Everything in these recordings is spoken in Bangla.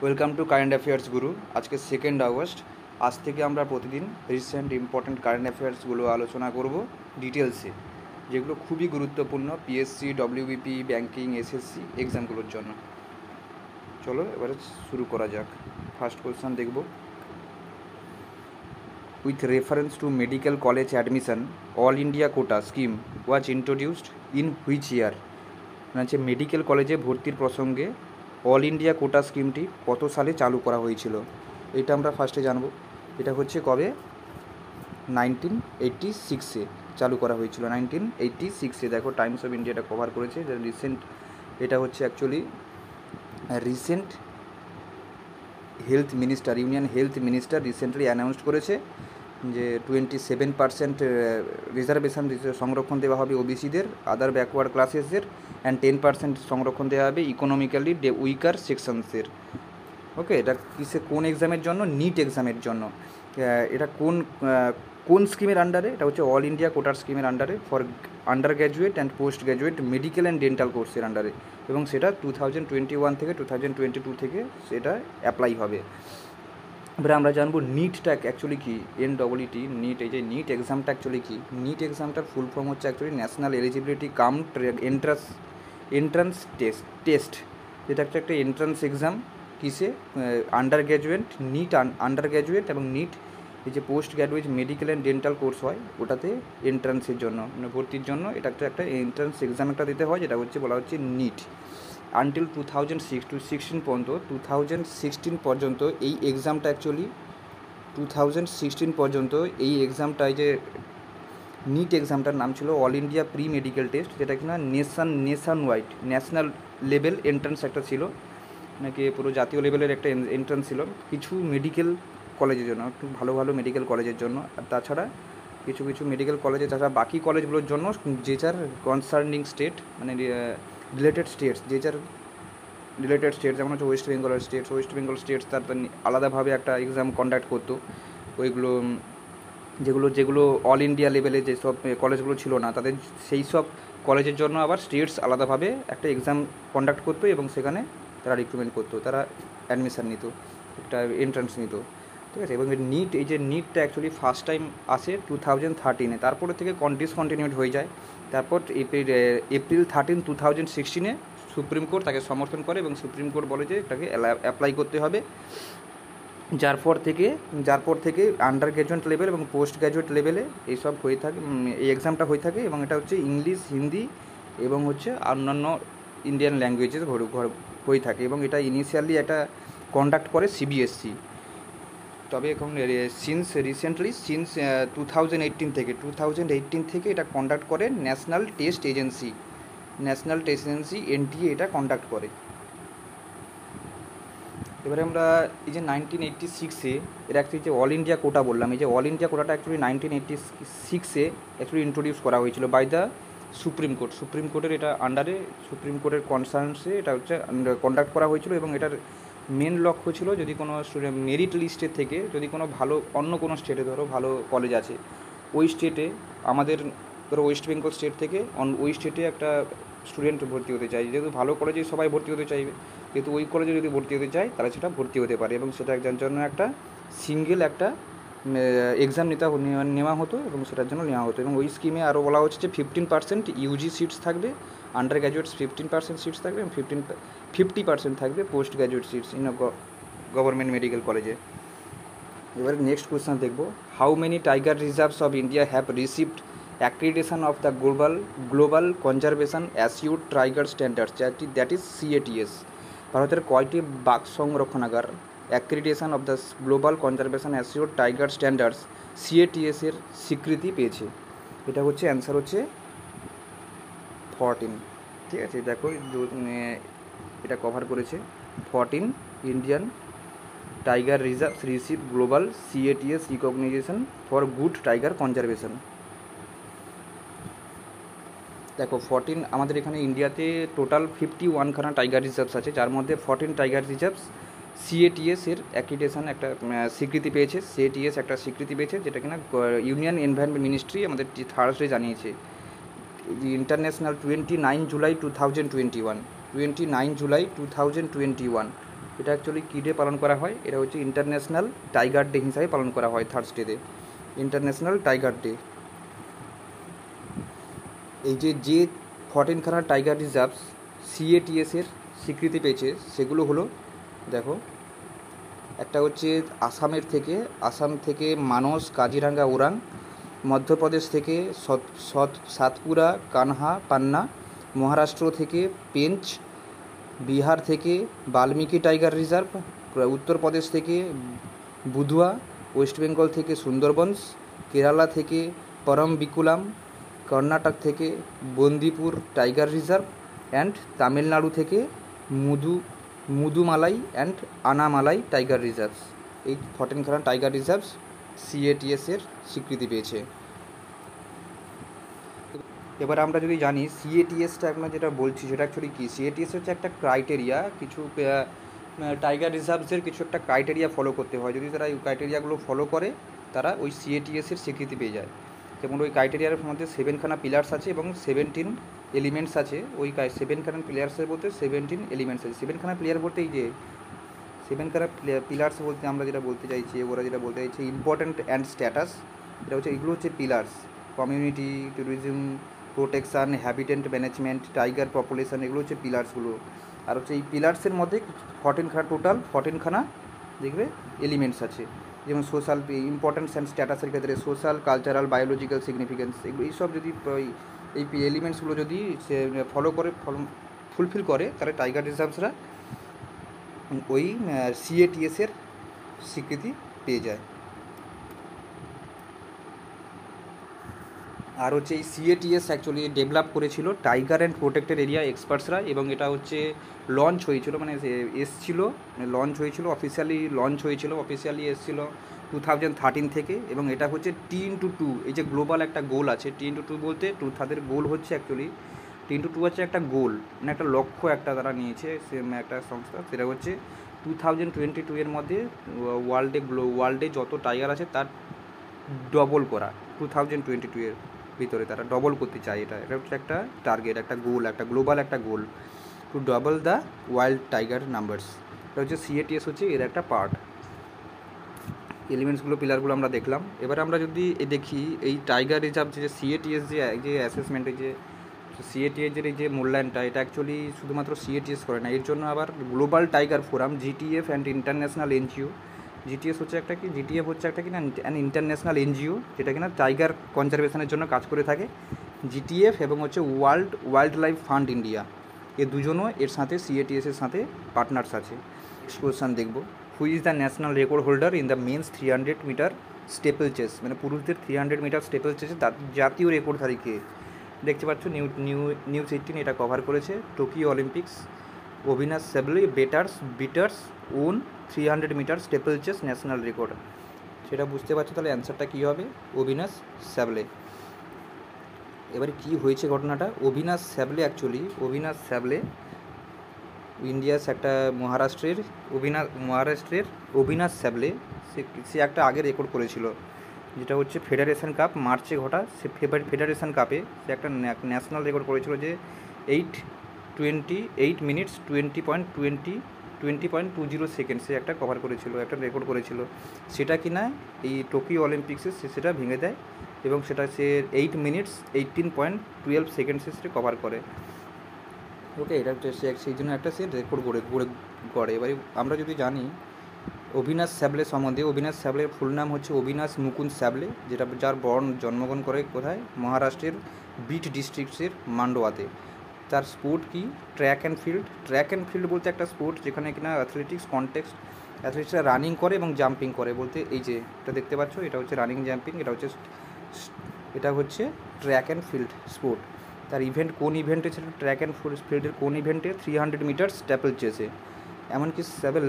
ওয়েলকাম টু কারেন্ট অ্যাফেয়ার্স গুরু। আজকে 2 আগস্ট। আজ থেকে আমরা প্রতিদিন রিসেন্ট ইম্পর্ট্যান্ট কারেন্ট অ্যাফেয়ার্সগুলো আলোচনা করব ডিটেলসে, যেগুলো খুবই গুরুত্বপূর্ণ পিএসসি, ডব্লিউবিপি, ব্যাঙ্কিং, এসএসসি এক্সামগুলোর জন্য। চলো এবারে শুরু করা যাক। ফার্স্ট কোয়েশ্চন দেখব, with reference to medical college admission all India quota scheme was introduced in which year? মানে হচ্ছে মেডিকেল কলেজে ভর্তির প্রসঙ্গে অল ইন্ডিয়া কোটা স্কিমটি কত সালে চালু করা হয়েছিল? এটা আমরা ফার্স্টে জানবো। এটা হচ্ছে কবে? 1986-এ চালু করা হয়েছিল। 1986-এ। দেখো টাইমস অফ ইন্ডিয়াটা কভার করেছে যে রিসেন্ট, এটা হচ্ছে actually recent union health minister recently announced করেছে যে 27% রিজার্ভেশন সংরক্ষণ দেওয়া হবে ওবিসিদের, আদার ব্যাকওয়ার্ড ক্লাসেসদের, অ্যান্ড 10% সংরক্ষণ দেওয়া হবে ইকোনমিক্যালি উইকার সেকশনসের। ওকে, এটা কোন এক্সামের জন্য? নিট এক্সামের জন্য। এটা কোন স্কিমের আন্ডারে? এটা হচ্ছে অল ইন্ডিয়া কোটার স্কিমের আন্ডারে for under graduate and post graduate medical and dental কোর্সের আন্ডারে, এবং সেটা 2021 থেকে 2022 থেকে সেটা অ্যাপ্লাই হবে। এবারে আমরা জানবো নিটটা অ্যাকচুয়ালি কী। NEET, নিট, এই যে নিট এক্সামটা অ্যাকচুয়ালি কী? নিট এক্সামটার ফুল ফর্ম হচ্ছে actually national eligibility cum entrance test. যেটা একটা এন্ট্রান্স এক্সাম কিসে? Undergraduate, NEET undergraduate এবং নিট এই যে postgraduate medical and dental course হয় ওটাতে এন্ট্রান্সের জন্য, মানে ভর্তির জন্য এটা একটা এন্ট্রান্স এক্সাম একটা দিতে হয়, যেটা হচ্ছে বলা হচ্ছে নিট। আনটিল 2016 পর্যন্ত এই এক্সামটা অ্যাকচুয়ালি 2016 পর্যন্ত এই এক্সামটায় যে নিট এক্সামটার নাম ছিল all India pre medical test, যেটা কিনা ন্যাশনাল লেভেল এন্ট্রান্স একটা ছিল, নাকি পুরো জাতীয় লেভেলের একটা এন্ট্রান্স ছিল কিছু মেডিকেল কলেজের জন্য, একটু ভালো ভালো মেডিকেল কলেজের জন্য। আর তাছাড়া কিছু মেডিকেল কলেজে, তাছাড়া বাকি কলেজগুলোর জন্য যে যার কনসার্নিং স্টেট, মানে রিলেটেড স্টেটস, যে যার রিলেটেড স্টেট, যেমন হচ্ছে ওয়েস্ট বেঙ্গল স্টেটস তার আলাদাভাবে একটা এক্সাম কন্ডাক্ট করতো। ওইগুলো যেগুলো অল ইন্ডিয়া লেভেলে যেসব কলেজগুলো ছিল না, তাদের সেই সব কলেজের জন্য আবার স্টেটস আলাদাভাবে একটা এক্সাম কন্ডাক্ট করতো, এবং সেখানে তারা রিক্রুটমেন্ট করতো, তারা অ্যাডমিশান নিত, একটা এন্ট্রান্স নিত, ঠিক আছে। এবং নিট, এই যে নিটটা অ্যাকচুয়ালি ফার্স্ট টাইম আসে 2013-এ, তারপরে থেকে ডিসকন্টিনিউড হয়ে যায়। তারপর এপ্রিল 13, 2016-এ সুপ্রিম কোর্ট তাকে সমর্থন করে, এবং সুপ্রিম কোর্ট বলে যে এটাকে অ্যাপ্লাই করতে হবে। যার পর থেকে আন্ডার গ্র্যাজুয়েট লেভেল এবং পোস্ট গ্র্যাজুয়েট লেভেলে এইসব হয়ে থাকে, এই এক্সামটা হয়ে থাকে, এবং এটা হচ্ছে ইংলিশ, হিন্দি এবং হচ্ছে অন্যান্য ইন্ডিয়ান ল্যাঙ্গুয়েজেস হয়ে থাকে, এবং এটা ইনিশিয়ালি একটা কন্ডাক্ট করে সিবিএসসি। তবে এখন সিন্স 2018 থেকে এটা কন্ডাক্ট করে ন্যাশনাল টেস্ট এজেন্সি NTA এটা কন্ডাক্ট করে। এবারে আমরা এই যে 1986-এ এর অ্যাকচুয়ালি যে অল ইন্ডিয়া কোটা বললাম, এই যে অল ইন্ডিয়া কোটাটা অ্যাকচুয়ালি 1986-এ অ্যাকচুয়ালি ইন্ট্রোডিউস করা হয়েছিল বাই দ্য সুপ্রিম কোর্টের এটা আন্ডারে, সুপ্রিম কোর্টের কনসার্নসে এটা হচ্ছে কন্ডাক্ট করা হয়েছিল, এবং এটার মেন লক্ষ্য ছিল যদি কোনো স্টুডেন্ট মেরিট লিস্টের থেকে যদি কোনো ভালো অন্য কোনো স্টেটে ধরো ভালো কলেজ আছে, ওই স্টেটে আমাদের ধরো ওয়েস্ট বেঙ্গল স্টেট থেকে ওই স্টেটে একটা স্টুডেন্ট ভর্তি হতে চাই, যেহেতু ভালো কলেজে সবাই ভর্তি হতে চাইবে, কিন্তু ওই কলেজে যদি ভর্তি হতে চায় তাহলে সেটা ভর্তি হতে পারে, এবং সেটা একজন জন্য একটা সিঙ্গেল একটা এক্সাম নেওয়া হতো, এবং সেটার জন্য নেওয়া হতো। এবং ওই স্কিমে আরও বলা হচ্ছে যে 15% ইউজি সিটস থাকবে, আন্ডার গ্র্যাজুয়েটস 15% সিটস থাকবে, এবং 50% থাকবে postgraduate seats in government medical কলেজে। এবারে নেক্সট কোয়েশ্চন দেখবো, how many tiger reserves of India have received accreditation of the global conservation assured tiger standards, that is CATS? ভারতের কয়টি বাঘ সংরক্ষণাগার accreditation of the global conservation assure tiger standards CATS এর স্বীকৃতি পেয়েছে? এটা হচ্ছে অ্যান্সার হচ্ছে 14, ঠিক আছে। দেখো এটা কভার করেছে 14 Indian tiger reserves receive global CATS recognition for good tiger conservation. দেখো 14 আমাদের এখানে ইন্ডিয়াতে টোটাল 51খানা টাইগার রিজার্ভস আছে, যার মধ্যে 14 টাইগার রিজার্ভস CATS এর অ্যাক্রিডিটেশন একটা স্বীকৃতি পেয়েছে। CATS একটা স্বীকৃতি পেয়েছে, যেটা কিনা ইউনিয়ন এনভায়রনমেন্ট মিনিস্ট্রি আমাদের থার্সডে জানিয়েছে। ইন্টারন্যাশনাল 29 জুলাই 2021 এটা অ্যাকচুয়ালি কী ডে পালন করা হয়? এটা হচ্ছে ইন্টারন্যাশনাল টাইগার ডে হিসাবে পালন করা হয় থার্সডেতে, ইন্টারন্যাশনাল টাইগার ডে। এই যে 14খানা টাইগার রিজার্ভস সিএটিএসের স্বীকৃতি পেয়েছে সেগুলো হলো, দেখো, একটা হচ্ছে আসাম থেকে মানস, কাজিরাঙ্গা, ওরাং। মধ্যপ্রদেশ থেকে সাতপুরা, কানহা, পান্না। মহারাষ্ট্র থেকে পেঞ্চ। বিহার থেকে বাল্মীকি টাইগার রিজার্ভ। উত্তরপ্রদেশ থেকে বুধুয়া। ওয়েস্ট বেঙ্গল থেকে সুন্দরবনস। কেরালা থেকে পরমবিকুলাম। কর্ণাটক থেকে Bandipur tiger reserve and Tamil Nadu থেকে মুদুমালাই অ্যান্ড আনামালাই টাইগার রিজার্ভস। এই 14খানা টাইগার রিজার্ভস সিএটিএসের স্বীকৃতি পেয়েছে। এবার আমরা যদি জানি সিএটিএসটা আমরা যেটা বলছি সেটা অ্যাকচুয়ালি কী। সিএটিএস হচ্ছে একটা ক্রাইটেরিয়া, কিছু টাইগার রিজার্ভসের কিছু একটা ক্রাইটেরিয়া ফলো করতে হয়। যদি তারা এই ক্রাইটেরিয়াগুলো ফলো করে তারা ওই সিএটিএসের স্বীকৃতি পেয়ে যায়। যেমন ওই ক্রাইটেরিয়ার মধ্যে 7খানা পিলার্স আছে এবং 17 এলিমেন্টস আছে। ওই 7খানা পিলার্সের বলতে 17 এলিমেন্টস আছে। 7খানা পিলার বলতে এই যে 7খানা পিলার্স বলতে আমরা যেটা বলতে চাইছি, ওরা যেটা বলতে চাইছে ইম্পর্ট্যান্ট অ্যান্ড স্ট্যাটাস, এটা হচ্ছে এগুলো হচ্ছে pillars. Community, tourism, protection, habitat management, tiger population, এগুলো হচ্ছে পিলার্সগুলো। আর হচ্ছে এই পিলার্সের মধ্যে 14খানা দেখবে এলিমেন্টস আছে। যেমন সোশ্যাল ইম্পর্টেন্স অ্যান্ড স্ট্যাটাসের ক্ষেত্রে সোশ্যাল, কালচারাল, বায়োলজিক্যাল সিগনিফিকেন্স, এগুলো এইসব যদি এই এলিমেন্টসগুলো যদি সে ফুলফিল করে তাহলে টাইগার রিজার্ভসরা ওই সিএটিএসের স্বীকৃতি পেয়ে যায়। আর হচ্ছে এই সিএটিএস অ্যাকচুয়ালি ডেভেলপ করেছিল টাইগার অ্যান্ড প্রোটেক্টেড এরিয়া এক্সপার্টসরা, এবং এটা হচ্ছে লঞ্চ হয়েছিল, মানে এসছিলো, লঞ্চ হয়েছিল, অফিসিয়ালি এসছিলো 2013 থেকে। এবং এটা হচ্ছে T x2, এই যে গ্লোবাল একটা গোল আছে, T x2 বলতে তাদের গোল হচ্ছে অ্যাকচুয়ালি T x2 হচ্ছে একটা গোল, মানে একটা লক্ষ্য একটা তারা নিয়েছে একটা সংস্থা, সেটা হচ্ছে 2022 এর মধ্যে ওয়ার্ল্ডে যত টাইগার আছে তার ডবল করা। 2022 এর ভিতরে তারা ডবল করতে চায়। এটা হচ্ছে একটা টার্গেট, একটা গোল, একটা গ্লোবাল একটা goal, to double the wild tiger numbers. এটা হচ্ছে সিএটিএস হচ্ছে এর একটা পার্ট। এলিমেন্টসগুলো, পিলারগুলো আমরা দেখলাম। এবার আমরা যদি দেখি এই টাইগার রিজার্ভ যে সিএটিএস যে অ্যাসেসমেন্টে যে সিএটিএসের এই যে মূল্যায়নটা, এটা অ্যাকচুয়ালি শুধুমাত্র সিএটিএস করে না, এর জন্য আবার global tiger forum, GTF and international NGO. GTF হচ্ছে একটা কি না অ্যান ইন্টারন্যাশনাল এনজিও, যেটা কিনা টাইগার কনজারভেশনের জন্য কাজ করে থাকে। জিটিএফ এবং হচ্ছে ওয়াইল্ড লাইফ ফান্ড ইন্ডিয়া, এ দুজনও এর সাথে সিএটিএসের সাথে পার্টনার্স আছে। কোয়েশ্চন দেখব, who is the national record holder in the men's 300 metre steeplechase, মানে পুরুষদের 300 মিটার স্টেপল চেসে জাতীয় রেকর্ডধারী কে? দেখতে পাচ্ছ নিউজ 18 এটা কভার করেছে। Tokyo Olympics, Avinash Sable betters own 300 metre steeplechase national record. সেটা বুঝতে পারছো, তাহলে অ্যান্সারটা কী হবে? অভিনাশ স্যাবলে। এবারে কী হয়েছে ঘটনাটা? অভিনাশ স্যাবলে ইন্ডিয়াস একটা মহারাষ্ট্রের অভিনাশ স্যাবলে সে একটা আগে রেকর্ড করেছিল, যেটা হচ্ছে ফেডারেশন কাপ মার্চে ঘটা। সে ফেডারেশন কাপে সে একটা ন্যাশনাল রেকর্ড করেছিল যে 8 মিনিটস 20.20 সেকেন্ড সে একটা কভার করেছিল, একটা রেকর্ড করেছিল। সেটা কিনা এই টোকিও অলিম্পিক্সে সেটা ভেঙে দেয় এবং সেটা সে 8 মিনিটস 18.12 সেকেন্ডসে সে কভার করে। ওকে, এটা সেই জন্য একটা সে রেকর্ড করে। এবারে আমরা যদি জানি অভিনাশ স্যাবলে সম্বন্ধে, অভিনাশ স্যাবলের ফুল নাম হচ্ছে অভিনাশ মুকুন্দ স্যাবলে, যার জন্মগ্রহণ করে কোথায়? মহারাষ্ট্রের বিট ডিস্ট্রিক্টের মান্ডোয়াতে। তার স্পোর্ট কি? ট্র্যাক অ্যান্ড ফিল্ড বলতে একটা স্পোর্ট যেখানে কিনা অ্যাথলেটিক্সরা রানিং করে এবং জাম্পিং করে, বলতে এই যে এটা দেখতে পাচ্ছ, এটা হচ্ছে রানিং জাম্পিং, এটা হচ্ছে ট্র্যাক অ্যান্ড ফিল্ড স্পোর্ট। তার কোন ইভেন্টে ছিল? ট্র্যাক অ্যান্ড ফিল্ডের কোন ইভেন্টে? 300 মিটার স্টেপল চেসে। এমনকি স্যাবেল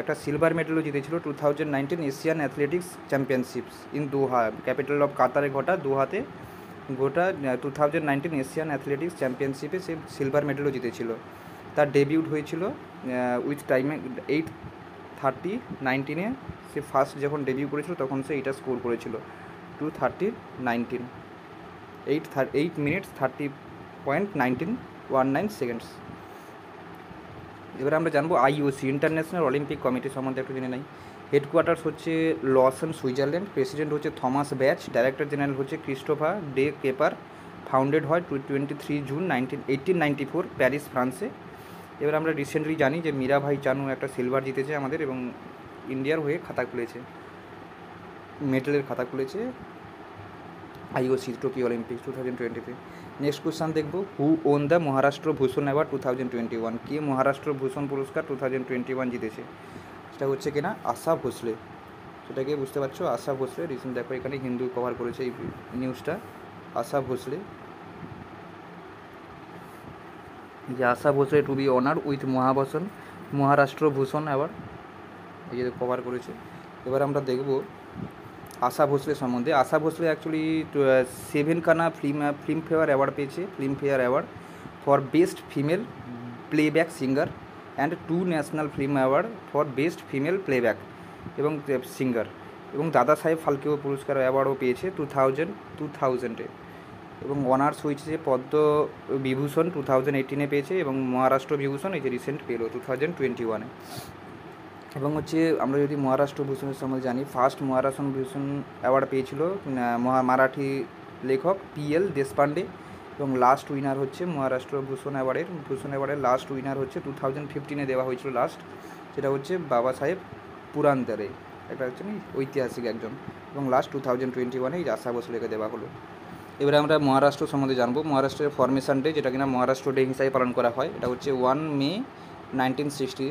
একটা সিলভার মেডেলও জিতেছিল 2019 Asian athletics championships in Doha, capital of কাতারে দোহাতে 2019 এশিয়ান অ্যাথলেটিক্স চ্যাম্পিয়নশিপে সে সিলভার মেডেলও জিতেছিল। তার ডেবিউট হয়েছিল উইথ টাইমে 8:30:19 সে ফার্স্ট যখন ডেবিউ করেছিল তখন সে এটা স্কোর করেছিল 2:30:19, 8 মিনিটস 30.19 সেকেন্ডস। এবার আমরা জানবো আইওসি, ইন্টারন্যাশনাল অলিম্পিক কমিটি সম্বন্ধে একটু জেনে নেই। হেডকোয়ার্টার্স হচ্ছে লসন, সুইজারল্যান্ড। প্রেসিডেন্ট হচ্ছে থমাস ব্যাচ। ডাইরেক্টর জেনারেল হচ্ছে ক্রিস্টোফার ডে কেপার। ফাউন্ডেড হয় 23 জুন 1894 প্যারিস, ফ্রান্সে। এবার আমরা রিসেন্টলি জানি যে মীরাভাই চানু একটা সিলভার জিতেছে আমাদের, এবং ইন্ডিয়ার হয়ে খাতা খুলেছে, মেডেলের খাতা খুলেছে আইওসি টোকিও অলিম্পিক্স 2020-তে। নেক্সট কোশ্চান দেখবো, who won the Maharashtra Bhushan award 2021? কে মহারাষ্ট্র ভূষণ পুরস্কার 2021 জিতেছে? সেটা হচ্ছে কিনা আশা ভোসলে। সেটাকে বুঝতে পারছো, আশা ভোসলে। রিসেন্ট দেখো এখানে হিন্দু কভার করেছে এই নিউজটা, আশা ভোসলে। যে Asha Bhosle to be honour with Maharashtra Bhushan award, এই যে কভার করেছে। এবার আমরা দেখব আশা ভোসলে সম্বন্ধে। আশা ভোসলে অ্যাকচুয়ালি 7খানা ফিল্মফেয়ার অ্যাওয়ার্ড পেয়েছে, Filmfare award for best female playback singer and 2 national film award for best female playback এবং সিঙ্গার, এবং দাদা সাহেব ফালকে পুরস্কার অ্যাওয়ার্ডও পেয়েছে 2000-এ। এবং অনার্স হয়েছে যে পদ্ম বিভূষণ 2018-এ পেয়েছে, এবং মহারাষ্ট্র বিভূষণ এই যে রিসেন্ট পেল 2021-এ। এবং হচ্ছে আমরা যদি মহারাষ্ট্র ভূষণের সম্বন্ধে জানি, ফার্স্ট মহারাষ্ট্র ভূষণ অ্যাওয়ার্ড পেয়েছিল মারাঠি লেখক PL দেশপান্ডে, এবং লাস্ট উইনার হচ্ছে মহারাষ্ট্র ভূষণ অ্যাওয়ার্ডের লাস্ট উইনার হচ্ছে 2015-এ দেওয়া হয়েছিল লাস্ট, সেটা হচ্ছে বাবা সাহেব পুরান্দরে, এটা হচ্ছে ঐতিহাসিক একজন, এবং লাস্ট 2021-এ এই আশা ভোসলেকে দেওয়া হলো। এবারে আমরা মহারাষ্ট্র সম্বন্ধে জানবো। মহারাষ্ট্রের ফরমেশন ডে, যেটা কিনা মহারাষ্ট্র ডে হিসাবে পালন করা হয়, এটা হচ্ছে 1 মে 1960।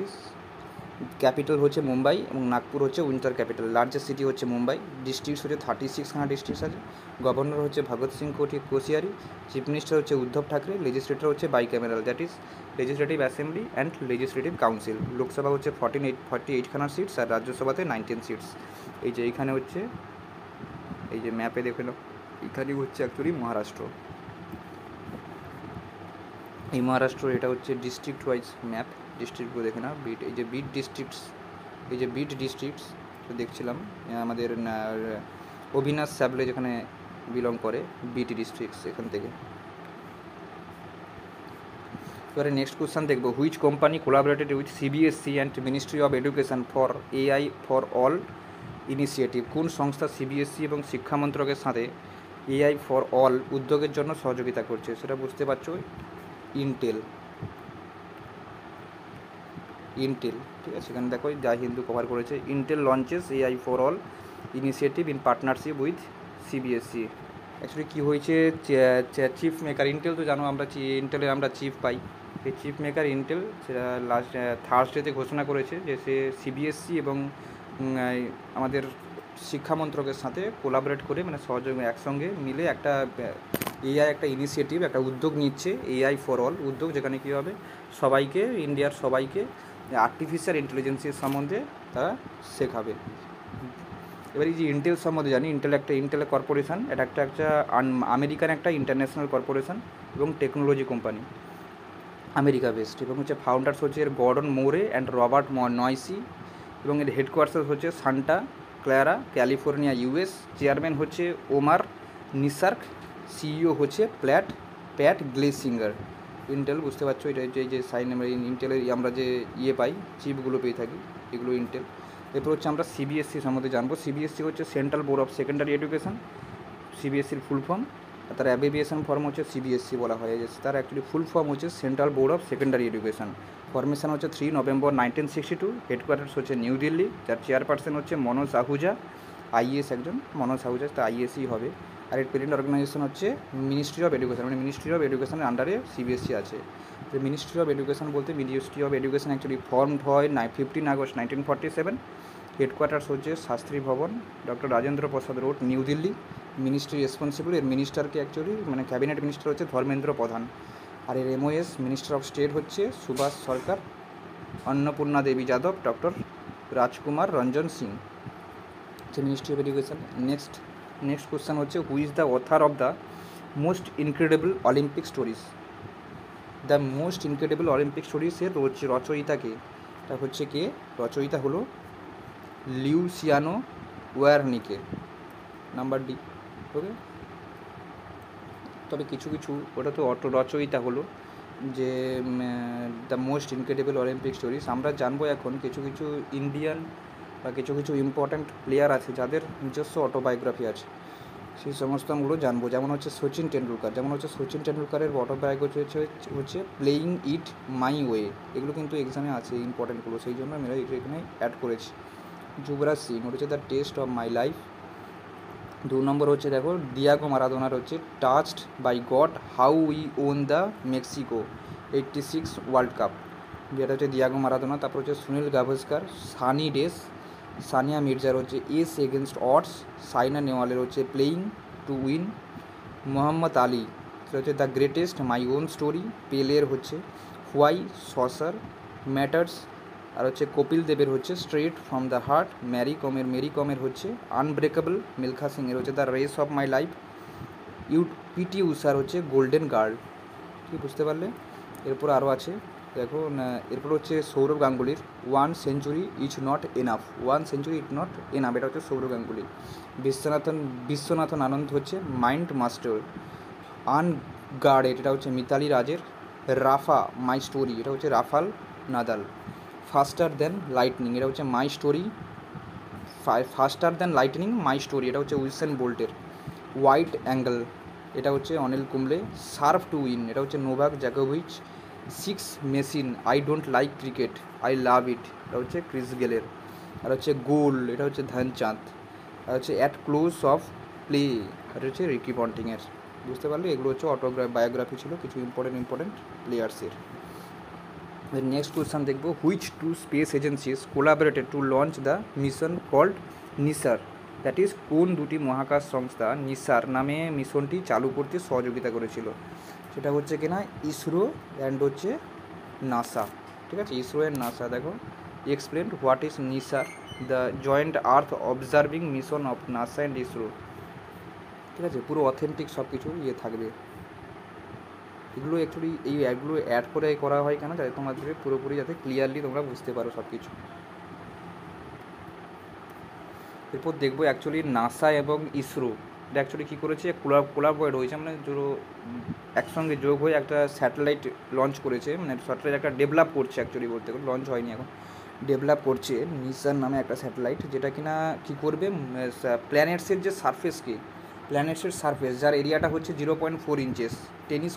ক্যাপিটাল হচ্ছে মুম্বাই, এবং নাগপুর হচ্ছে উইন্টার ক্যাপিটাল। লার্জেস্ট সিটি হচ্ছে মুম্বাই। ডিস্ট্রিক্টস হচ্ছে 36খানা ডিস্ট্রিক্টস আছে। গভর্নর হচ্ছে ভগৎ সিং কোশিয়ারি। চিফ মিনিস্টার হচ্ছে উদ্ধব ঠাকরে। লেজিসলেটর হচ্ছে bicameral, that is legislative assembly and legislative council. Lok Sabha হচ্ছে 48খানা সিটস, আর রাজ্যসভাতে 19 সিটস। এই যে এইখানে হচ্ছে, এই যে ম্যাপে দেখে নাও, এখানেই হচ্ছে অ্যাকচুয়ালি মহারাষ্ট্র। এই মহারাষ্ট্র, এটা হচ্ছে ডিস্ট্রিক্ট ওয়াইজ ম্যাপ, ডিস্ট্রিক্টগুলো দেখে না। বিট, এই যে বিট ডিস্ট্রিক্টস দেখছিলাম আমাদের অবিনাশ স্যাবলে যেখানে বিলং করে, বিট ডিস্ট্রিক্টস এখান থেকে। এবারে নেক্সট কোশ্চেন দেখবো, which company collaborated with CBSE and ministry of education for AI for all initiative? কোন সংস্থা CBSE এবং শিক্ষা মন্ত্রকের সাথে AI ফর অল উদ্যোগের জন্য সহযোগিতা করছে? সেটা বুঝতে পারছো, ইন্টেল, ঠিক আছে। এখানে দেখো যা হিন্দু কভার করেছে, Intel launches AI for all initiative in partnership with CBSE। Actually কী হয়েছে, চিফ মেকার ইন্টেল তো জানো, আমরা ইন্টেলের আমরা চিফ পাই, সেই চিফ মেকার ইন্টেল সেটা লাস্ট থার্সডেতে ঘোষণা করেছে যে সে CBSE এবং আমাদের শিক্ষা মন্ত্রকের সাথে কোলাবোরেট করে, মানে সহযোগ একসঙ্গে মিলে একটা AI একটা ইনিশিয়েটিভ, একটা উদ্যোগ নিচ্ছে, AI ফর অল উদ্যোগ, যেখানে কী হবে সবাইকে, ইন্ডিয়ার সবাইকে আর্টিফিশিয়াল ইন্টেলিজেন্সের সম্বন্ধে তারা শেখাবে। এবার এই যে ইন্টেল সম্বন্ধে জানি, ইন্টেল কর্পোরেশন, এটা একটা আমেরিকান একটা ইন্টারন্যাশনাল কর্পোরেশন এবং টেকনোলজি কোম্পানি, আমেরিকা বেসড, এবং হচ্ছে ফাউন্ডার্স হচ্ছে এর গর্ডন মোরে অ্যান্ড রবার্ট নয়সি, এবং এর হেডকোয়ার্টার হচ্ছে Santa Clara, California, US। Chairman হচ্ছে ওমার নিসার্ক। CEO হচ্ছে প্যাট গ্লেসিঙ্গার। ইন্টেল বুঝতে পারছো, এটা যে সাইন আমরা ইন্টেলের আমরা যে পাই, চিপগুলো পেয়ে থাকি, এগুলো ইন্টেল। এরপর হচ্ছে আমরা CBSE সম্বন্ধে জানবো। CBSE হচ্ছে central board of secondary education, CBSEর ফুল ফর্ম, আর তার অ্যাব্রিভিয়েশন ফর্ম হচ্ছে CBSE বলা হয়। তার অ্যাকচুয়ালি ফুল ফর্ম হচ্ছে central board of secondary education. Formation হচ্ছে 3 নভেম্বর 1962। হেডকোয়ার্টার্স হচ্ছে নিউ দিল্লি, যার চেয়ারপারসন হচ্ছে মনোজ আহুজা, IAS একজন, মনোজ আহুজা, তা IASই হবে। আর এর প্যারেন্ট অর্গানাইজেশন হচ্ছে মিনিস্ট্রি অফ এডুকেশন, মানে মিনিস্ট্রি অফ এডুকেশনের আন্ডারে CBSE আছে। তো মিনিস্ট্রি অফ এডুকেশন বলতে, ministry of education actually formed হয় 15 আগস্ট 1947। হেডকোয়ার্টার্স হচ্ছে Shastri Bhavan, doctor Rajendra Prasad road, New Delhi. Ministry responsible, এর মিনিস্টারকে অ্যাকচুয়ালি মানে ক্যাবিনেট মিনিস্টার হচ্ছে ধর্মেন্দ্র প্রধান। আর এর MOS মিনিস্টার অফ স্টেট হচ্ছে সুভাষ সরকার, অন্নপূর্ণা দেবী যাদব, ডক্টর রাজকুমার রঞ্জন সিং, হচ্ছে ministry of education. Next question হচ্ছে, who is the author of the most incredible Olympic stories? The most incredible Olympic স্টোরিজের রচয়িতাকে, এটা হচ্ছে কে, রচয়িতা হলো লিউসিয়ানো ওয়ার্নিকে, নাম্বার D। ওকে, তবে কিছু ওটা তো রচয়িতা হলো যে the most incredible Olympic stories, আমরা জানবো এখন কিছু কিছু ইন্ডিয়ান বা কিছু কিছু ইম্পর্ট্যান্ট প্লেয়ার আছে যাদের নিজস্ব অটোবায়োগ্রাফি আছে, সেই সমস্ত আমগুলো জানবো। যেমন হচ্ছে সচিন টেন্ডুলকারের অটোবায়োগ্রাফি হচ্ছে প্লেয়িং ইট মাই ওয়ে। এগুলো কিন্তু এক্সামে আছে ইম্পর্ট্যান্টগুলো, সেই জন্য আমরা এখানে অ্যাড করেছি। যুবরাজ সিং, ওটা হচ্ছে the test of my life. 2 number হচ্ছে দেখো ডিয়াগো মারাদোনার হচ্ছে touched by God how we won the Mexico 86 world cup, যেটা হচ্ছে ডিয়াগো মারাদোনা। তারপর হচ্ছে সুনীল গাভাস্কার সানি ডেস। সানিয়া মির্জার হচ্ছে এস এগেনস্ট অডস। সাইনা নেওয়ালের হচ্ছে playing to win. Mohammad Ali, সেটা হচ্ছে the greatest my own story. পেলের হচ্ছে হোয়াই সসার ম্যাটার্স। আর হচ্ছে কপিল দেবের হচ্ছে straight from the heart. Mary কমের হচ্ছে আনব্রেকেবল। মিলখা সিংয়ের হচ্ছে the race of my life. PT উষার হচ্ছে গোল্ডেন গার্ল। ঠিক বুঝতে পারলে? এরপর আরও আছে দেখো, এরপর হচ্ছে সৌরভ গাঙ্গুলির 1 সেঞ্চুরি ইজ নট এনাফ। এটা হচ্ছে সৌরভ গাঙ্গুলি। বিশ্বনাথন আনন্দ হচ্ছে মাইন্ড মাস্টার। আনগার্ডেড, এটা হচ্ছে মিতালি রাজের। রাফা মাই স্টোরি, এটা হচ্ছে রাফাল নাদাল। ফাস্টার দ্যান লাইটনিং, এটা হচ্ছে মাই স্টোরি মাই স্টোরি, এটা হচ্ছে উইসেন বোল্টের। হোয়াইট অ্যাঙ্গেল, এটা হচ্ছে Anil Kumble. Serve to win, এটা হচ্ছে নোভাক জোকোভিচ। 6 machine, I don't like cricket, I love it, এটা হচ্ছে ক্রিস গেলের। আর হচ্ছে গোল, এটা হচ্ছে ধ্যানচাঁদ। আর হচ্ছে অ্যাট ক্লোজ অফ প্লে, এটা হচ্ছে রিকি পন্টিংয়ের। বুঝতে পারলে? এগুলো হচ্ছে বায়োগ্রাফি ছিল কিছু ইম্পর্টেন্ট প্লেয়ার্সের। নেক্সট কোয়েশ্চন দেখবো, which two space agencies collaborated to launch the mission called NISAR. That is, কোন দুটি মহাকাশ সংস্থা নিসার নামে মিশনটি চালু করতে সহযোগিতা করেছিল? সেটা হচ্ছে কিনা ইসরো অ্যান্ড হচ্ছে নাসা। ঠিক আছে, ইসরো অ্যান্ড নাসা। দেখো, explain what is Nisar, the joint earth observing mission of NASA and ISRO. ঠিক আছে, পুরো অথেন্টিক সব কিছু থাকবে। এগুলো অ্যাকচুয়ালি অ্যাডগুলো অ্যাড করে করা হয় কেন, যাতে তোমাদের পুরোপুরি যাতে ক্লিয়ারলি তোমরা বুঝতে পারো সব কিছু। এরপর দেখবো অ্যাকচুয়ালি নাসা এবং ইসরো এটা অ্যাকচুয়ালি কী করেছে, কোলাবরেট হয়েছে, মানে দুটো একসঙ্গে যোগ হয়ে একটা স্যাটেলাইট লঞ্চ করেছে, মানে স্যাটেলাইট একটা ডেভেলপ করছে, অ্যাকচুয়ালি বলতে গেলে লঞ্চ হয়নি এখন, ডেভেলপ করছে নিসার নামে একটা স্যাটেলাইট, যেটা কিনা কী করবে, প্ল্যানেটসের যে প্ল্যানেটসের সারফেস যার এরিয়াটা হচ্ছে 0.4 ইঞ্চেস, টেনিস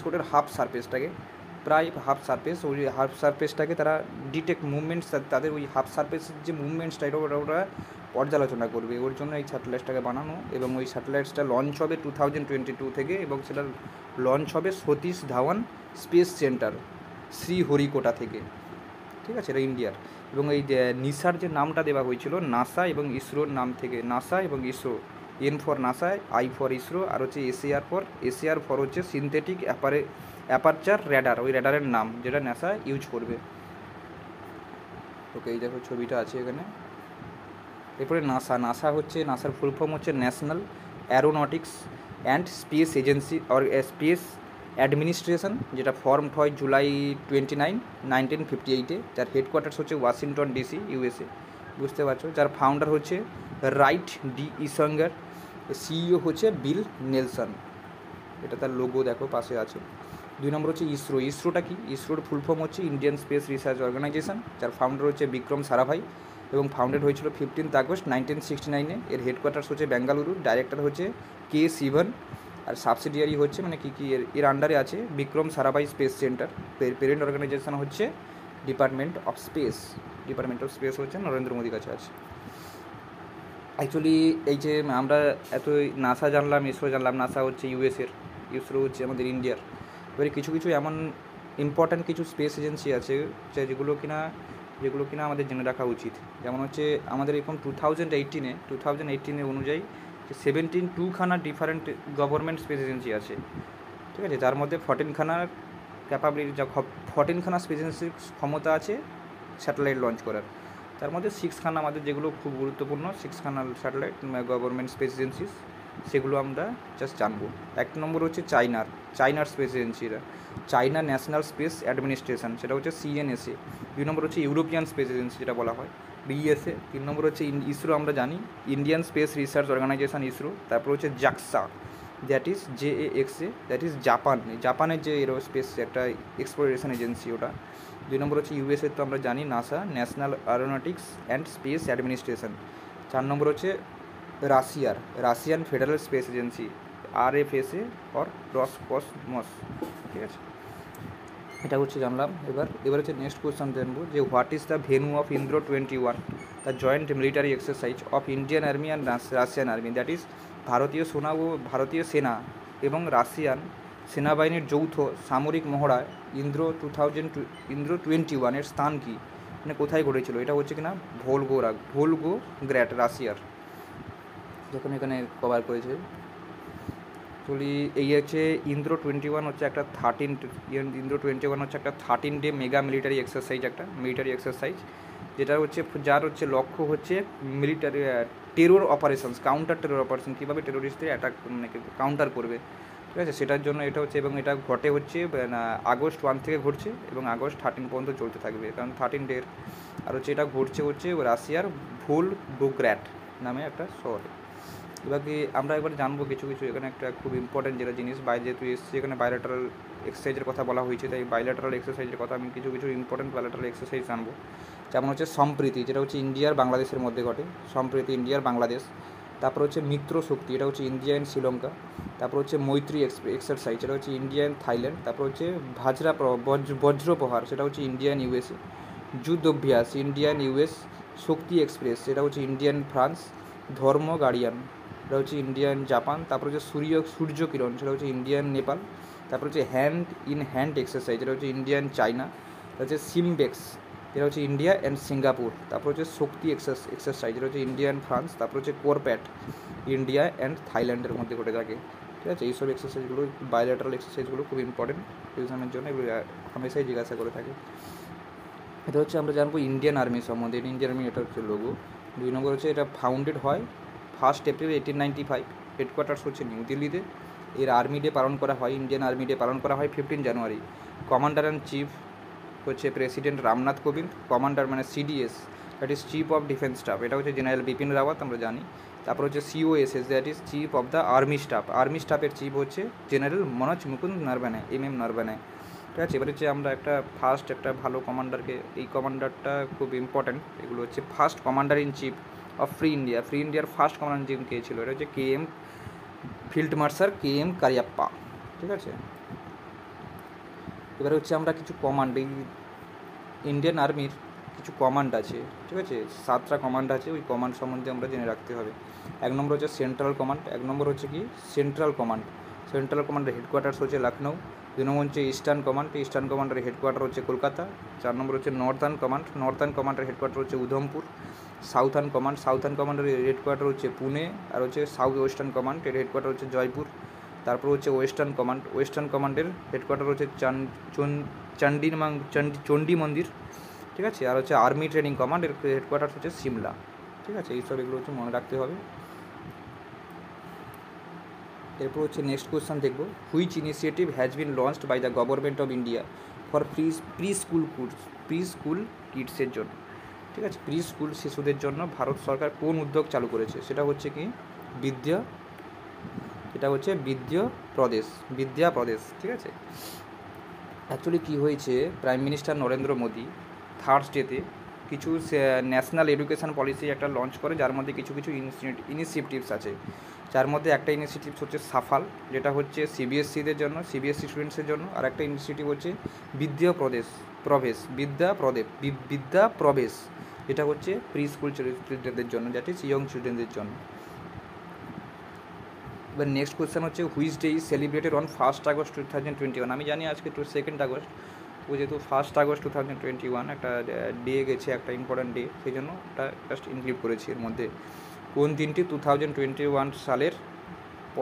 কোর্টের হাফ সারফেসটাকে, প্রায় হাফ সারফেস, ওই হাফ সারফেসটাকে তারা ডিটেক্ট মুভমেন্টস, তাদের ওই হাফ সারফেসের যে মুভমেন্টসটা ওরা পর্যালোচনা করবে। ওর জন্য এই স্যাটেলাইটটাকে বানানো, এবং ওই স্যাটেলাইটসটা লঞ্চ হবে 2022 থেকে, এবং সেটা লঞ্চ হবে সতীশ ধাওয়ান স্পেস সেন্টার শ্রীহরিকোটা থেকে। ঠিক আছে, এটা ইন্ডিয়ার। এবং এই নিসার যে নামটা দেওয়া হয়েছিল নাসা এবং ইসরোর নাম থেকে, নাসা এবং ISRO, N for NASA, I for ISRO, আর হচ্ছে এসিআর ফর হচ্ছে সিনথেটিক অ্যাপারচার র্যাডার, ওই র্যাডারের নাম যেটা নাসা ইউজ করবে। ওকে, এই দেখো ছবিটা আছে এখানে। এরপরে নাসার ফুল ফর্ম হচ্ছে national Aeronautics and space agency or space administration, যেটা ফর্মড হয় জুলাই 29, 1958-এ, যার হেডকোয়ার্টার্স হচ্ছে ওয়াশিংটন ডিসি, ইউএসএ। বুঝতে পারছো? যার ফাউন্ডার হচ্ছে রাইট ডি ইসঙ্গার, সিইও হচ্ছে বিল নেলসন। এটা তার লোগো দেখো পাশে আছে। 2 নম্বর হচ্ছে ইসরোটা কি? ইসরোর ফুল ফর্ম হচ্ছে ইন্ডিয়ান স্পেস রিসার্চ অর্গানাইজেশন, যার ফাউন্ডার হচ্ছে বিক্রম সারাভাই, এবং ফাউন্ডেড হয়েছিল 15 আগস্ট 1969-এ। এর হেডকোয়ার্টার্স হচ্ছে বেঙ্গালুরু, ডাইরেক্টর হচ্ছে কে শিবন, আর সাবসিডিয়ারি হচ্ছে মানে কী এর আন্ডারে আছে Vikram Sarabhai space centre. Parent organisation হচ্ছে ডিপার্টমেন্ট অফ স্পেস হচ্ছে নরেন্দ্র মোদীর কাছে আছে। অ্যাকচুয়ালি এই যে আমরা এত নাসা জানলাম, ইসরো জানলাম, নাসা হচ্ছে ইউএসের, ইসরো হচ্ছে আমাদের ইন্ডিয়ার। এবারে কিছু এমন ইম্পর্ট্যান্ট কিছু স্পেস এজেন্সি আছে যেগুলো কিনা আমাদের জেনে রাখা উচিত। যেমন হচ্ছে আমাদের এখন 2018 অনুযায়ী 72খানা ডিফারেন্ট গভর্নমেন্ট স্পেস এজেন্সি আছে। ঠিক আছে, যার মধ্যে 14খানার ক্যাপাবিলিটি, 14খানা স্পেস এজেন্সির ক্ষমতা আছে স্যাটেলাইট লঞ্চ করার। তার মধ্যে 6খানা আমাদের যেগুলো খুব গুরুত্বপূর্ণ, 6খানা স্যাটেলাইট গভর্নমেন্ট স্পেস এজেন্সিস, সেগুলো আমরা জাস্ট জানবো। 1 নম্বর হচ্ছে চাইনার স্পেস এজেন্সিরা, চাইনা ন্যাশনাল স্পেস অ্যাডমিনিস্ট্রেশন, সেটা হচ্ছে সিএনএসএ। 2 নম্বর হচ্ছে ইউরোপিয়ান স্পেস এজেন্সি, যেটা বলা হয় বিএসএ। 3 নম্বর হচ্ছে ইসরো, আমরা জানি Indian space research organisation ISRO. তারপর হচ্ছে that is JAXA, that is জাপানের যে এরোস্পেস একটা এক্সপ্লোরেশন এজেন্সি ওটা। 2 নম্বর হচ্ছে USA, তো আমরা জানি NASA, national Aeronautics and space administration. 4 নম্বর হচ্ছে Russian federal space agency, RFSA or Roscosmos. ঠিক আছে, এটা হচ্ছে জানলাম। এবার হচ্ছে নেক্সট কোয়েশ্চন জানবো যে what is the venue of Indra, the joint military exercise of Indian army and Russian army, that is ভারতীয় সেনা এবং রাশিয়ান সেনাবাহিনীর যৌথ সামরিক মহড়া ইন্দ্র-21 এর স্থান কি, মানে কোথায় ঘটেছিল? এটা হচ্ছে কিনা ভোলগোগ্রাড রাশিয়ার, যখন এখানে কভার করেছে। অ্যাকচুয়ালি এই হচ্ছে ইন্দ্র-21 হচ্ছে একটা 13 ডে মেগা মিলিটারি এক্সারসাইজ, যেটা হচ্ছে যার হচ্ছে লক্ষ্য হচ্ছে military terror operations, counter terror operation, কীভাবে টেরোরিস্টদের অ্যাটাক মানে কাউন্টার করবে। ঠিক আছে, সেটার জন্য এটা হচ্ছে, এবং এটা ঘটে হচ্ছে আগস্ট 1 থেকে ঘটছে এবং আগস্ট 13 পর্যন্ত চলতে থাকবে, কারণ 13 ডের। আর হচ্ছে এটা ঘটছে রাশিয়ার ভোলগোগ্রাড নামে একটা শহরে। এবার কি আমরা একবার জানবো কিছু এখানে একটা খুব ইম্পর্টেন্ট যেটা জিনিস, যেহেতু এসছে এখানে বাইলেটারাল এক্সারসাইজের কথা বলা হয়েছে, তাই বাইলেটারাল এক্সারসাইজের কথা আমি কিছু ইম্পর্টেন্ট বাইলেটারাল এক্সারসাইজ জানবো। যেমন হচ্ছে সম্প্রীতি, যেটা হচ্ছে ইন্ডিয়ার বাংলাদেশের মধ্যে ঘটে, সম্প্রীতি ইন্ডিয়ার বাংলাদেশ। তারপর হচ্ছে মিত্র শক্তি, এটা হচ্ছে ইন্ডিয়া অ্যান্ড শ্রীলঙ্কা। তারপর হচ্ছে মৈত্রী এক্সারসাইজ, এটা হচ্ছে ইন্ডিয়া অ্যান্ড থাইল্যান্ড। তারপর হচ্ছে বজ্রপ্রহার, সেটা হচ্ছে ইন্ডিয়া অ্যান্ড USA। যুদ্ধ অভ্যাস, ইন্ডিয়ান US। শক্তি এক্সপ্রেস, সেটা হচ্ছে ইন্ডিয়ান ফ্রান্স। ধর্ম গার্ডিয়ান, এটা হচ্ছে ইন্ডিয়ান জাপান। তারপর হচ্ছে সূর্য কিরণ, সেটা হচ্ছে ইন্ডিয়ান নেপাল। তারপর হচ্ছে হ্যান্ড ইন হ্যান্ড এক্সারসাইজ, এটা হচ্ছে ইন্ডিয়ান চায়না। এটা হচ্ছে সিমবেক্স, এটা হচ্ছে ইন্ডিয়া অ্যান্ড সিঙ্গাপুর। তারপর হচ্ছে শক্তি এক্সারসাইজ, এটা হচ্ছে ইন্ডিয়ান ফ্রান্স। তারপর হচ্ছে কোরপ্যাট, ইন্ডিয়া অ্যান্ড থাইল্যান্ডের মধ্যে ঘটে থাকে। ঠিক আছে, এইসব এক্সারসাইজগুলো বাইলেটারাল এক্সারসাইজগুলো খুব ইম্পর্টেন্ট এক্সামের জন্য, এগুলো হামেশাই জিজ্ঞাসা করে থাকে। এটা হচ্ছে আমরা জানবো ইন্ডিয়ান আর্মি সম্বন্ধে। ইন্ডিয়ান আর্মি এটা হচ্ছে লোগো। 2 নম্বর হচ্ছে এটা ফাউন্ডেড হয় 1 এপ্রিল 1895, হেডকোয়ার্টার্স হচ্ছে নিউ দিল্লিতে। এর আর্মি ডে পালন করা হয়, ইন্ডিয়ান আর্মি ডে পালন করা হয় 15 জানুয়ারি। কমান্ডার অ্যান্ড চিফ হচ্ছে প্রেসিডেন্ট রামনাথ কোবিন্দ। কমান্ডার মানে CDS, that is chief of defence staff, এটা হচ্ছে জেনারেল বিপিন রাওয়াত, আমরা জানি। তারপর হচ্ছে COSS, that is chief of the army স্টাফের চিফ হচ্ছে জেনারেল মনোজ মুকুন্দ নরবানে, MM নরবানে। ঠিক আছে, এবার হচ্ছে আমরা একটা ভালো কমান্ডারকে, এই কমান্ডারটা খুব ইম্পর্ট্যান্ট, এগুলো হচ্ছে first commander in chief of free ইন্ডিয়ার ফার্স্ট কমান্ডার ইন চিফ কে ছিল? এটা হচ্ছে ফিল্ড মার্শাল KM কারিয়াপ্পা। ঠিক আছে, এবারে হচ্ছে আমরা কিছু কমান্ড, এই ইন্ডিয়ান আর্মির কিছু কমান্ড আছে। ঠিক আছে, 7টা কমান্ড আছে, ওই কমান্ড সম্বন্ধে আমরা জেনে রাখতে হবে। 1 নম্বর হচ্ছে সেন্ট্রাল কমান্ড, সেন্ট্রাল কমান্ডের হেডকোয়ার্টার্স হচ্ছে লখনৌ। 2 নম্বর হচ্ছে ইস্টার্ন কমান্ডের হেডকোয়ার্টার হচ্ছে কলকাতা। 4 নম্বর হচ্ছে নর্দার্ন কমান্ডের হেডকোয়ার্টার হচ্ছে উধমপুর। সাউথার্ন কমান্ডের হেডকোয়ার্টার হচ্ছে পুনে। আর হচ্ছে সাউথ ওয়েস্টার্ন কমান্ডের হেডকোয়ার্টার হচ্ছে জয়পুর। তারপর হচ্ছে ওয়েস্টার্ন কমান্ডের হেডকোয়ার্টার হচ্ছে চণ্ডী মন্দির। ঠিক আছে, আর হচ্ছে আর্মি ট্রেনিং কমান্ডের হেডকোয়ার্টার হচ্ছে সিমলা। ঠিক আছে, এগুলো হচ্ছে মনে রাখতে হবে। এরপর হচ্ছে নেক্সট কোয়েশ্চন দেখবো, which initiative has been launched by the government of India for preschool কিডসের জন্য। ঠিক আছে, প্রি স্কুল শিশুদের জন্য ভারত সরকার কোন উদ্যোগ চালু করেছে? সেটা হচ্ছে কি বিদ্যা প্রদেশ। ঠিক আছে, অ্যাকচুয়ালি কী হয়েছে, প্রাইম মিনিস্টার নরেন্দ্র মোদী থার্সডেতে কিছু ন্যাশনাল এডুকেশন পলিসি একটা লঞ্চ করে, যার মধ্যে কিছু ইনিশিয়েটিভস আছে। যার মধ্যে একটা ইনিশিয়েটিভ হচ্ছে সাফাল, যেটা হচ্ছে CBSEদের জন্য, CBSE স্টুডেন্টসের জন্য। আর একটা ইনিশিয়েটিভ হচ্ছে বিদ্যা প্রবেশ, যেটা হচ্ছে প্রি স্কুল চিলড্রেনদের জন্য, দ্যাট ইজ ইয়ং চিলড্রেনদের জন্য। এবার নেক্সট কোয়েশ্চেন হচ্ছে, which day is celebrated on 1 August 2021? আমি জানি আজকে 2 আগস্ট, ও যেহেতু 1 আগস্ট 2021 একটা ডে গেছে, একটা ইম্পর্ট্যান্ট ডে, সেই জন্য ওটা জাস্ট ইনক্লুড করেছি এর মধ্যে। কোন দিনটি 2021 সালের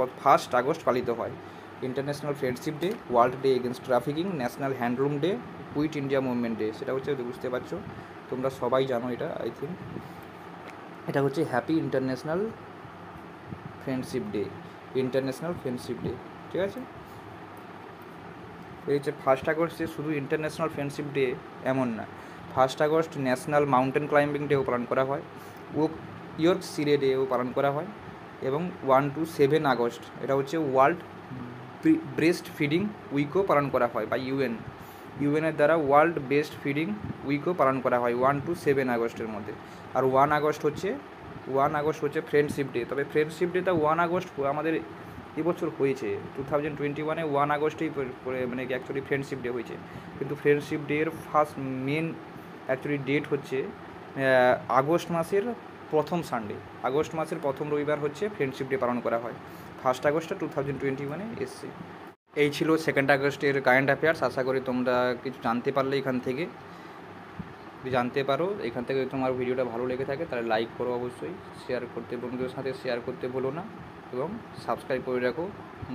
1 আগস্ট পালিত হয়? International friendship day, world day against trafficking, national handloom day, quit India movement day. সেটা হচ্ছে, বুঝতে পারছো, তোমরা সবাই জানো এটা, আই থিঙ্ক এটা হচ্ছে হ্যাপি ইন্টারন্যাশনাল ফ্রেন্ডশিপ ডে। ঠিক আছে, এই হচ্ছে 1 আগস্টে শুধু ইন্টারন্যাশনাল ফ্রেন্ডশিপ ডে এমন না, 1 আগস্ট ন্যাশনাল মাউন্টেন ক্লাইম্বিং ডেও পালন করা হয়, ইয়র্কশিয়ার ডেও পালন করা হয়। এবং 1 to 7 আগস্ট এটা হচ্ছে ওয়ার্ল্ড ব্রেস্ট ফিডিং উইকও পালন করা হয় বা ইউএনের দ্বারা ওয়ার্ল্ড ব্রেস্ট ফিডিং উইকও পালন করা হয় 1 to 7 আগস্টের মধ্যে। আর 1 আগস্ট হচ্ছে ফ্রেন্ডশিপ ডে। তবে ফ্রেন্ডশিপ ডেটা 1 আগস্ট আমাদের এবছর হয়েছে 2021-এ 1 আগস্টেই মানে অ্যাকচুয়ালি ফ্রেন্ডশিপ ডে হয়েছে, কিন্তু ফ্রেন্ডশিপ ডে এর ফার্স্ট মেন অ্যাকচুয়ালি ডেট হচ্ছে আগস্ট মাসের প্রথম সানডে, আগস্ট মাসের প্রথম রবিবার হচ্ছে ফ্রেন্ডশিপ ডে পালন করা হয়। 1 আগস্টটা 2021-এ এসছে। এই ছিল 2 আগস্টের কারেন্ট অ্যাফেয়ার্স। আশা করি তোমরা কিছু জানতে পারলে এখান থেকে, যদি জানতে পারো এখান থেকে তোমার ভিডিওটা ভালো লেগে থাকে তাহলে লাইক করো, অবশ্যই শেয়ার করতে, বন্ধুদের সাথে শেয়ার করতে ভুলো না, এবং সাবস্ক্রাইব করে রাখো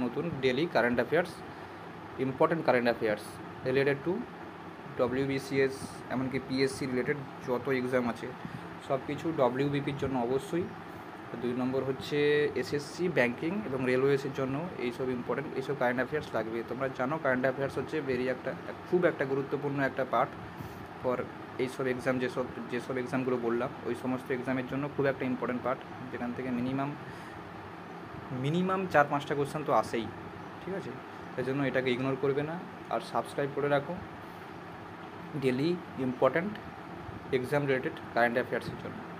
নতুন daily current affairs, important current affairs related to WBCS এমনকি পিএসসি রিলেটেড যত এক্সাম আছে সব কিছু। WBPর জন্য অবশ্যই, 2 নম্বর হচ্ছে SSC ব্যাঙ্কিং এবং রেলওয়েসের জন্য এইসব ইম্পর্টেন্ট এইসব কারেন্ট অ্যাফেয়ার্স লাগবে। তোমরা জানো কারেন্ট অ্যাফেয়ার্স হচ্ছে খুব একটা গুরুত্বপূর্ণ একটা পার্ট ফর এইসব এক্সাম, যেসব এক্সামগুলো বললাম ওই সমস্ত এক্সামের জন্য খুব একটা ইম্পর্টেন্ট পার্ট, যেখান থেকে মিনিমাম 4-5টা কোশ্চেন তো আসেই, ঠিক আছে? তাই জন্য এটাকে ইগনোর করবে না, আর সাবস্ক্রাইব করে রাখো daily important exam related current অ্যাফেয়ার্সের জন্য।